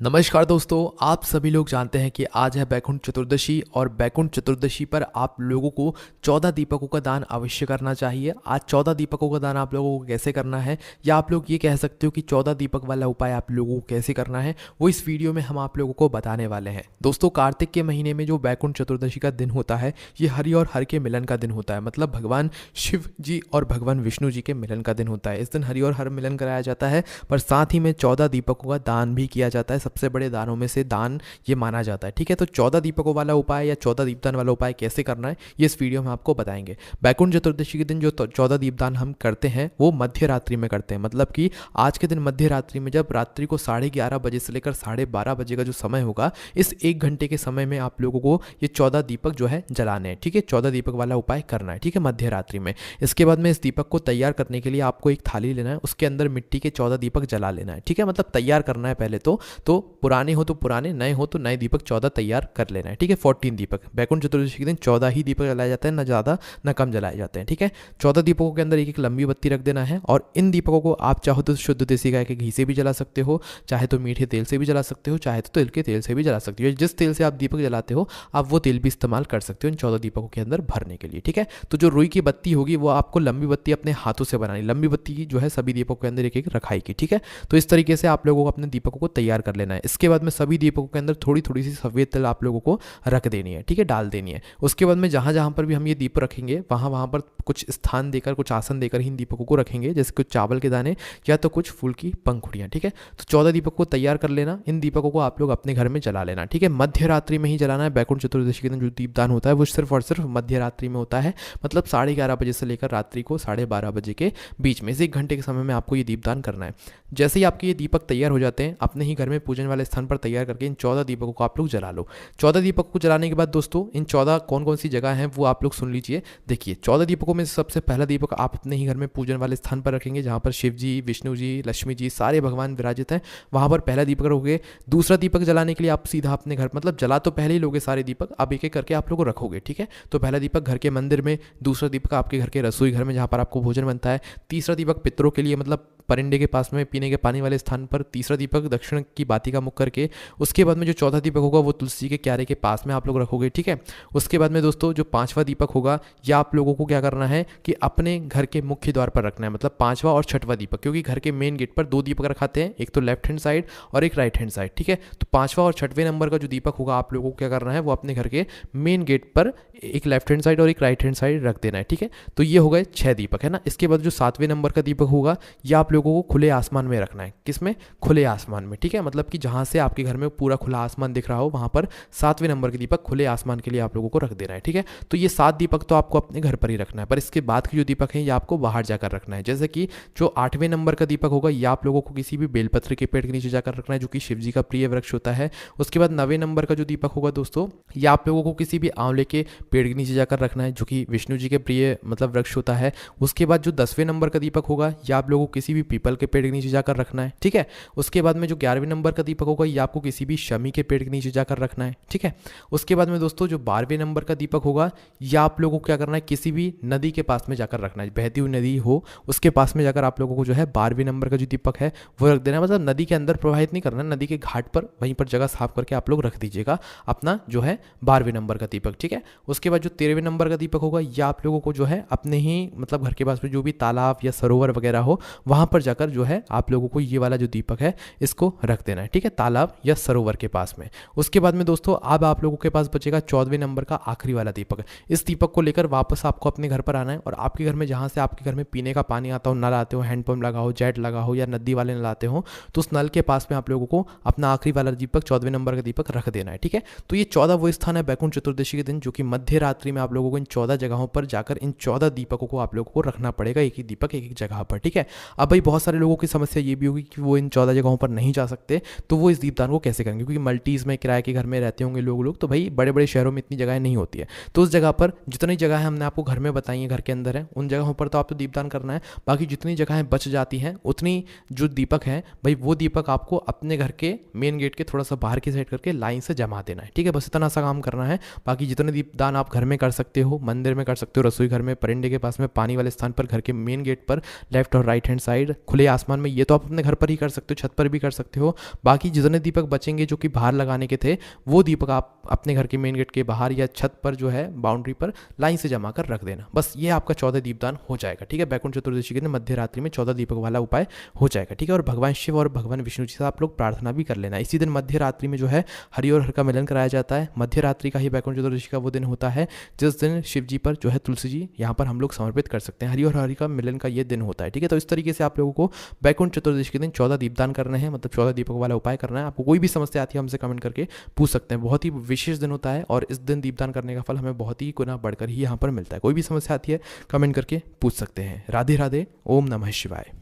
नमस्कार दोस्तों, आप सभी लोग जानते हैं कि आज है बैकुंठ चतुर्दशी और बैकुंठ चतुर्दशी पर आप लोगों को 14 दीपकों का दान अवश्य करना चाहिए। आज 14 दीपकों का दान आप लोगों को कैसे करना है, या आप लोग ये कह सकते हो कि 14 दीपक वाला उपाय आप लोगों को कैसे करना है, वो इस वीडियो में हम आप लोगों को बताने वाले हैं। दोस्तों, कार्तिक के महीने में जो बैकुंठ चतुर्दशी का दिन होता है, ये हरि और हर के मिलन का दिन होता है। मतलब भगवान शिव जी और भगवान विष्णु जी के मिलन का दिन होता है। इस दिन हरि और हर मिलन कराया जाता है, पर साथ ही में 14 दीपकों का दान भी किया जाता है। सबसे बड़े दानों में से दान ये माना जाता है। ठीक है, तो 14 दीपकों वाला उपाय या 14 दीपदान वाला उपाय कैसे करना है, ये इस वीडियो में आपको बताएंगे। बैकुंठ चतुर्दशी के दिन जो 14 दीपदान हम करते हैं वो मध्य रात्रि में करते हैं। मतलब कि आज के दिन मध्य रात्रि में, जब रात्रि को 11:30 बजे से लेकर 12:30 बजे का जो समय होगा, इस 1 घंटे के समय में आप लोगों को ये 14 दीपक जो है जलाने हैं। ठीक है, 14 दीपक वाला उपाय करना है। ठीक है, मध्य रात्रि में। इसके बाद में इस दीपक को तैयार करने के लिए आपको एक थाली लेना है, उसके अंदर मिट्टी के 14 दीपक जला लेना है। ठीक है, मतलब तैयार करना है पहले तो पुराने हो तो पुराने, नए हो तो नए दीपक 14 तैयार कर लेना है। ठीक है, 14 दीपक। बैकुंठ चतुर्दशी के दिन 14 ही दीपक जलाए जाते हैं, ना ज़्यादा ना कम जलाए जाते हैं। ठीक है, 14 दीपकों के अंदर एक एक लंबी बत्ती रख देना है, और इन दीपकों को आप चाहो तो शुद्ध देसी गाय के घी से भी जला सकते हो, चाहे तो मीठे तेल से भी जला सकते हो, चाहे तो तिल के तेल से भी जला सकते हो। जिस तेल से आप दीपक जलाते हो आप वो तेल भी इस्तेमाल कर सकते हो इन 14 दीपकों के अंदर भरने के लिए। ठीक है, तो जो रुई की बत्ती होगी वो आपको लंबी बत्ती अपने हाथों से बनानी। लंबी बत्ती की जो है सभी दीपकों के अंदर एक एक रखाई की। ठीक है, तो इस तरीके से आप लोगों को अपने दीपकों को तैयार कर लेना है। इसके बाद में सभी दीपकों के अंदर थोड़ी थोड़ी सी सफेद तिल आप लोगों को रख देनी है। ठीक है, डाल देनी है। उसके बाद में जहां जहां पर भी हम ये दीप रखेंगे वहां वहां पर कुछ स्थान देकर, कुछ आसन देकर ही इन दीपकों को रखेंगे, जैसे कुछ चावल के दाने या तो कुछ फूल की पंखुड़ियां। ठीक है, तो 14 दीपकों को तैयार कर लेना। इन दीपकों को आप लोग अपने घर में जला लेना। ठीक है, मध्य रात्रि में ही जलाना है। बैकुंठ चतुर्दशी के दिन जो दीपदान होता है वो सिर्फ और सिर्फ मध्य रात्रि में होता है। मतलब 11:30 बजे से लेकर रात्रि को 12:30 बजे के बीच में, इस 1 घंटे के समय में आपको ये दीपदान करना है। जैसे ही आपके ये दीपक तैयार हो जाते हैं, अपने ही घर में पूजन वाले स्थान पर तैयार करके इन 14 दीपकों को आप लोग जला लो। 14 दीपकों को जलाने के बाद दोस्तों, इन 14 कौन कौन सी जगह हैं वो आप लोग सुन लीजिए। देखिए, 14 दीपकों में सबसे पहला दीपक आप अपने ही घर में पूजन वाले स्थान पर रखेंगे, जहाँ पर शिव जी, विष्णु जी, लक्ष्मी जी, सारे भगवान विराजित हैं, वहाँ पर पहला दीपक रखोगे। दूसरा दीपक जलाने के लिए आप सीधा अपने घर, मतलब जला तो पहले ही लोगे सारे दीपक, अब एक एक करके आप लोग रखोगे। ठीक है, तो पहला दीपक घर के मंदिर में, दूसरा दीपक आपके घर के रसोई घर में जहाँ पर आपको भोजन बनता है, तीसरा दीपक पितरों के लिए, मतलब परिंदे के पास में पीने के पानी वाले स्थान पर, तीसरा दीपक दक्षिण की बाती का मुख करके। उसके बाद में जो चौथा दीपक होगा वो तुलसी के क्यारे के पास में आप लोग रखोगे। ठीक है, उसके बाद में दोस्तों जो 5वां दीपक होगा, या आप लोगों को क्या करना है कि अपने घर के मुख्य द्वार पर रखना है। मतलब 5वां और 6वां दीपक, क्योंकि घर के मेन गेट पर 2 दीपक रखाते हैं, एक तो लेफ्ट हैंड साइड और एक राइट हैंड साइड। ठीक है, तो 5वां और 6वें नंबर का जो दीपक होगा आप लोगों को क्या करना है, वो अपने घर के मेन गेट पर एक लेफ्ट हैंड साइड और एक राइट हैंड साइड रख देना है। ठीक है, तो ये हो गए 6 दीपक, है ना। इसके बाद जो 7वें नंबर का दीपक होगा, यह आप लोगों को खुले आसमान में रखना है। किसमें? खुले आसमान में। ठीक है, मतलब कि जहां से आपके घर में पूरा खुला आसमान दिख रहा हो, वहां पर 7वें नंबर के दीपक खुले आसमान के लिए आप लोगों को रख देना है। ठीक है, तो ये 7 दीपक तो आपको अपने घर पर ही रखना है, पर इसके बाद के जो दीपक हैं ये आपको बाहर जाकर रखना है। जैसे कि जो 8वें नंबर का दीपक होगा, ये आप लोगों को किसी भी बेलपत्र के पेड़ के नीचे जाकर रखना है, जो कि शिव जी का प्रिय वृक्ष होता है। उसके बाद 9वें नंबर का जो दीपक होगा दोस्तों, ये आप लोगों को किसी भी आंवले के पेड़ के नीचे जाकर रखना है, जो कि विष्णु जी के प्रिय मतलब वृक्ष होता है। उसके बाद जो 10वें नंबर का दीपक होगा, ये आप लोगों को किसी भी पीपल के पेड़ के नीचे जाकर रखना है। ठीक है, उसके बाद में जो 11वें नंबर का दीपक होगा, ये आपको किसी भी शमी के पेड़ के नीचे जाकर रखना है। ठीक है, उसके बाद में दोस्तों जो 12वें नंबर का दीपक होगा, ये आप लोगों को क्या करना है, किसी भी नदी के पास में जाकर रखना है। बहती हुई नदी हो उसके पास में जाकर आप लोगों को जो है 12वें नंबर का जो दीपक है वो रख देना है। मतलब नदी के अंदर प्रवाहित नहीं करना, नदी के घाट पर वहीं पर जगह साफ करके आप लोग रख दीजिएगा अपना जो है 12वें नंबर का दीपक। ठीक है, उसके बाद जो 13वें नंबर का दीपक होगा, ये आप लोगों को जो है अपने ही मतलब घर के पास में जो भी तालाब या सरोवर वगैरह हो, वहां पर जाकर जो है आप लोगों को ये वाला जो दीपक है इसको रख देना है। ठीक है, तालाब या सरोवर के पास में। उसके बाद में दोस्तों अब आप लोगों के पास बचेगा 14वें नंबर का आखिरी वाला दीपक। इस दीपक को लेकर वापस आपको अपने घर पर आना है, और आपके घर में जहां से आपके घर में पीने का पानी आता हो, नल आते हो, हैंडपंप लगा हो, जेट लगा हो, या नदी वाले नल आते हो, तो उस नल के पास में आप लोगों को अपना आखिरी वाला दीपक 14वें नंबर का दीपक रख देना है। ठीक है, तो ये 14 वो स्थान है बैकुंठ चतुर्दशी के दिन, जो कि मध्य रात्रि में आप लोगों को इन 14 जगहों पर जाकर इन 14 दीपकों को आप लोगों को रखना पड़ेगा, एक ही दीपक एक एक जगह पर। ठीक है, अब भाई बहुत सारे लोगों की समस्या ये भी होगी कि वो इन 14 जगहों पर नहीं जा सकते, तो वो इस दीपदान को कैसे करेंगे, क्योंकि मल्टीज़ में किराए के घर में रहते होंगे लोग, तो भाई बड़े बड़े शहरों में इतनी जगह नहीं होती है। तो उस जगह पर जितनी जगह है हमने आपको घर में बताई है, घर के अंदर है, उन जगहों पर तो आपको दीपदान करना है। बाकी जितनी जगहें बच जाती हैं, उतनी जो दीपक हैं भाई, वो दीपक आपको अपने घर के मेन गेट के थोड़ा सा बाहर की साइड करके लाइन से जमा देना है। ठीक है, बस इतना सा काम करना है। बाकी जितने दीपदान आप घर में कर सकते हो, मंदिर में कर सकते हो, रसोई घर में, परिंदे के पास में, पानी वाले स्थान पर, घर के मेन गेट पर, लेफ्ट और राइट हैंड साइड, खुले आसमान में, ये तो आप अपने घर पर ही कर सकते हो, छत पर भी कर सकते हो। बाकी जितने दीपक बचेंगे जो कि बाहर लगाने के थे, वो दीपक आप अपने घर के मेन गेट के बाहर या छत पर जो है बाउंड्री पर लाइन से जमा कर रख देना। बस ये आपका 14 दीपदान हो जाएगा, ठीक है। बैकुंठ चतुर्दशी के दिन मध्य रात्रि में 14 दीपक वाला उपाय हो जाएगा, ठीक है। और भगवान शिव और भगवान विष्णु जी से आप लोग प्रार्थना भी कर लेना। इसी दिन मध्य रात्रि में जो है हरि और हर का मिलन कराया जाता है। मध्य रात्रि का ही बैकुंठ चतुर्दशी का वो दिन होता है जिस दिन शिव जी पर जो है तुलसी जी यहाँ पर हम लोग समर्पित कर सकते हैं। हरि और हरि का मिलन का ये दिन होता है, ठीक है। तो इस तरीके से आप लोगों को बैकुंठ चतुर्दशी के दिन 14 दीपदान करने हैं, मतलब 14 दीपक वाला उपाय करना है। आपको कोई भी समस्या आती है हमसे कमेंट करके पूछ सकते हैं। बहुत ही विशेष दिन होता है और इस दिन दीपदान करने का फल हमें बहुत ही गुना बढ़कर ही यहाँ पर मिलता है। कोई भी समस्या आती है कमेंट करके पूछ सकते हैं। राधे राधे, ओम नमः शिवाय।